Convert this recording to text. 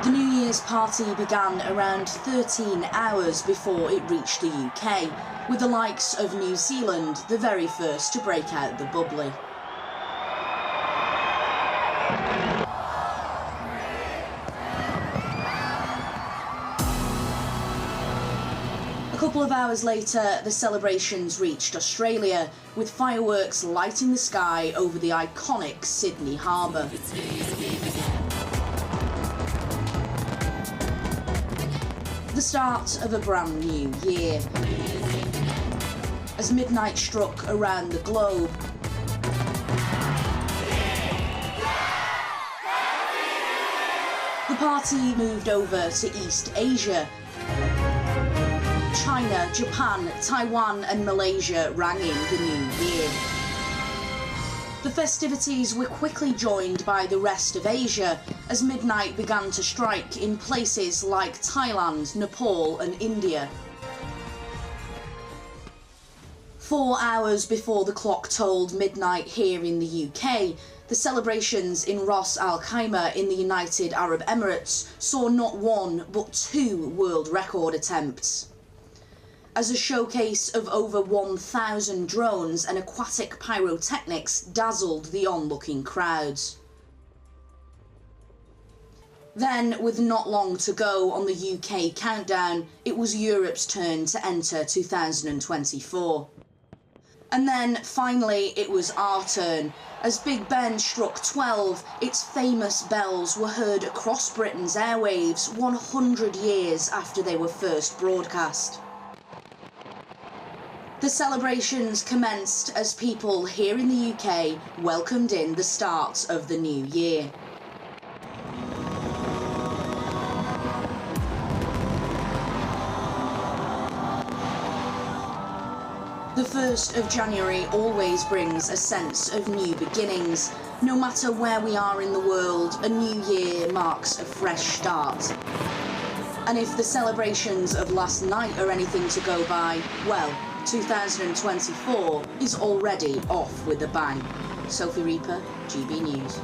The New Year's party began around 13 hours before it reached the UK, with the likes of New Zealand the very first to break out the bubbly. A couple of hours later, the celebrations reached Australia, with fireworks lighting the sky over the iconic Sydney Harbour. The start of a brand new year. As midnight struck around the globe, the party moved over to East Asia. China, Japan, Taiwan and Malaysia rang in the new year. The festivities were quickly joined by the rest of Asia as midnight began to strike in places like Thailand, Nepal and India. 4 hours before the clock tolled midnight here in the UK, the celebrations in Ras Al Khaimah in the United Arab Emirates saw not one but 2 world record attempts. As a showcase of over 1,000 drones and aquatic pyrotechnics dazzled the onlooking crowds. Then, with not long to go on the UK countdown, it was Europe's turn to enter 2024. And then, finally, it was our turn. As Big Ben struck 12, its famous bells were heard across Britain's airwaves 100 years after they were first broadcast. The celebrations commenced as people here in the UK welcomed in the start of the new year. The 1st of January always brings a sense of new beginnings. No matter where we are in the world, a new year marks a fresh start. And if the celebrations of last night are anything to go by, well, 2024 is already off with a bang. Sophie Reaper, GB News.